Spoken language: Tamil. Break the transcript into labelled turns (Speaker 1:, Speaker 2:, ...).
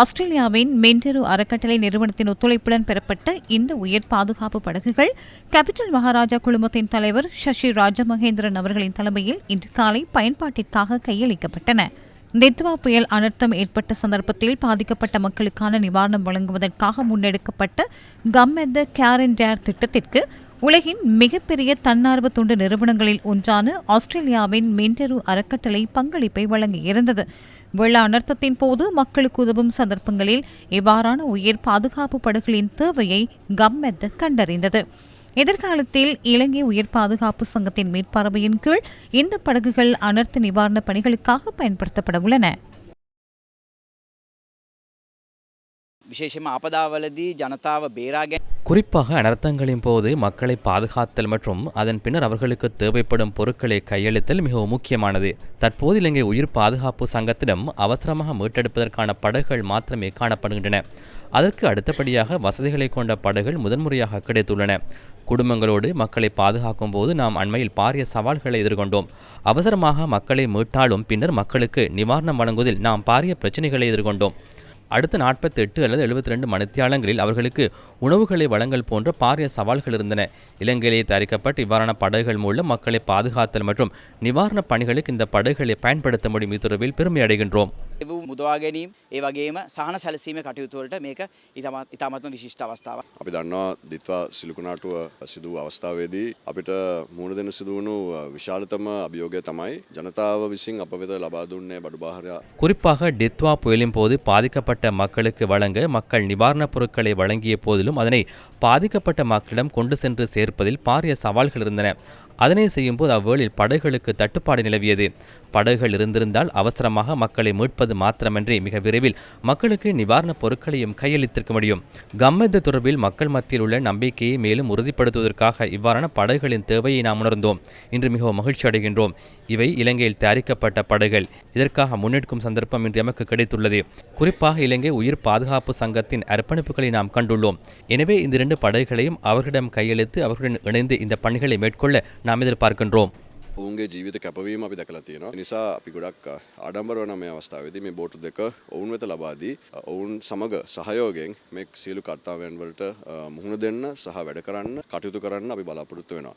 Speaker 1: ஆஸ்திரேலியாவின் மென்டெரு அறக்கட்டளை நிறுவனத்தின் ஒத்துழைப்புடன் பெறப்பட்ட இந்த உயர் பாதுகாப்பு படகுகள் கேபிட்டல் மகாராஜா குழுமத்தின் தலைவர் சசி ராஜமகேந்திரன் அவர்களின் தலைமையில் இன்று காலை பயன்பாட்டிற்காக கையளிக்கப்பட்டன. நித்வா புயல் அனர்த்தம் ஏற்பட்ட சந்தர்ப்பத்தில் பாதிக்கப்பட்ட மக்களுக்கான நிவாரணம் வழங்குவதற்காக முன்னெடுக்கப்பட்ட கம்மெத்த கேர் அண்ட் டேர் திட்டத்திற்கு உலகின் மிகப்பெரிய தன்னார்வ தொண்டு நிறுவனங்களில் ஒன்றான ஆஸ்திரேலியாவின் மென்டெரு அறக்கட்டளை பங்களிப்பை வழங்கியிருந்தது. வெள்ள அனர்த்தத்தின் போது மக்களுக்கு உதவும் சந்தர்ப்பங்களில் இவ்வாறான உயர் பாதுகாப்பு படகுகளின் தேவையை கம்மெத்த கண்டறிந்தது. எதிர்காலத்தில் இலங்கை உயர் பாதுகாப்பு சங்கத்தின் மேற்பார்வையின் கீழ் இந்த படகுகள் அனர்த்த நிவாரணப் பணிகளுக்காக பயன்படுத்தப்பட உள்ளன.
Speaker 2: குறிப்பாக அனர்த்தங்களின் போது மக்களை பாதுகாத்தல் மற்றும் அதன் பின்னர் அவர்களுக்கு தேவைப்படும் பொருட்களை கையளித்தல் மிகவும் முக்கியமானது. தற்போது இலங்கை உயிர் பாதுகாப்பு சங்கத்திடம் அவசரமாக மீட்டெடுப்பதற்கான படகுகள் மாத்திரமே காணப்படுகின்றன. அதற்கு அடுத்தபடியாக வசதிகளை கொண்ட படகுகள் முதன்முறையாக கிடைத்துள்ளன. குடும்பங்களோடு மக்களை பாதுகாக்கும் போது நாம் அண்மையில் பாரிய சவால்களை எதிர்கொண்டோம். அவசரமாக மக்களை மீட்டாலும் பின்னர் மக்களுக்கு நிவாரணம் வழங்குவதில் நாம் பாரிய பிரச்சினைகளை எதிர்கொண்டோம். அடுத்த 48 அல்லது 72 மணித்தியாலங்களில் அவர்களுக்கு உணவுகளை வழங்கல் போன்ற பாரிய சவால்கள் இருந்தன. இலங்கையிலே தயாரிக்கப்பட்ட இவ்வாறான படகுகள் மூலம் மக்களை பாதுகாத்தல் மற்றும் நிவாரணப் பணிகளுக்கு இந்த படகுகளை பயன்படுத்த முடியும். இத்துறவில் பெருமை அடைகின்றோம்.
Speaker 3: මුදවා ගැනීම ඒ වගේම සහන සැලසීමේ කටයුතු වලට මේක ඉතාමත්ම විශිෂ්ට අවස්ථාවක්.
Speaker 4: අපි දන්නවා දිත්වා සිලුකුණාටුව සිදු අවස්ථාවේදී අපිට මුහුණ දෙන්න සිදු වුණු විශාලතම අභියෝගය තමයි ජනතාව විසින් අප වෙත ලබා දුන්නේ බඩු බාහිර.
Speaker 2: குறிப்பாக டித்வா புயலின் போது பாதிக்கப்பட்ட மக்களுக்கு வழங்க மக்கள் நிவாரணப் பொருட்களை வழங்கிய போதிலும் அதனை பாதிக்கப்பட்ட மக்களிடம் கொண்டு சென்று சேர்ப்பதில் பாரிய சவால்கள் இருந்தன. அதனை செய்யும்போது அவ்வேளில் படகுகளுக்கு தட்டுப்பாடு நிலவியது. படகுகள் இருந்திருந்தால் அவசரமாக மக்களை மீட்பது மாத்திரமன்றி மிக விரைவில் மக்களுக்கு நிவாரணப் பொருட்களையும் கையளித்திருக்க முடியும். கம்மெத்த தொடர்பில் மக்கள் மத்தியில் உள்ள நம்பிக்கையை மேலும் உறுதிப்படுத்துவதற்காக இவ்வாறான படகுகளின் தேவையை நாம் உணர்ந்தோம். இன்று மிகவும் மகிழ்ச்சி அடைகின்றோம். இவை இலங்கையில் தயாரிக்கப்பட்ட படகுகள். இதற்காக முன்னெடுக்கும் சந்தர்ப்பம் இன்று எமக்கு கிடைத்துள்ளது. குறிப்பாக இலங்கை உயிர் பாதுகாப்பு சங்கத்தின் அர்ப்பணிப்புகளை நாம் கண்டுள்ளோம். எனவே இந்த 2 படகுகளையும் அவர்களிடம் கையளித்து அவர்களுடன் இணைந்து இந்த பணிகளை மேற்கொள்ள நாம் எதிர்பார்க்கின்றோம்.
Speaker 4: ඔවුන්ගේ ජීවිත කැපවීම අපි දැකලා තියෙනවා. ඒ නිසා අපි ගොඩක් ආඩම්බර වන මේ අවස්ථාවේදී මේ බෝට් දෙක ඔවුන් වෙත ලබා දී ඔවුන් සමග සහයෝගයෙන් මේ සියලු කර්තව්‍යයන් වලට මුහුණ දෙන්න සහ වැඩ කරන්න කටයුතු කරන්න අපි බලාපොරොත්තු වෙනවා.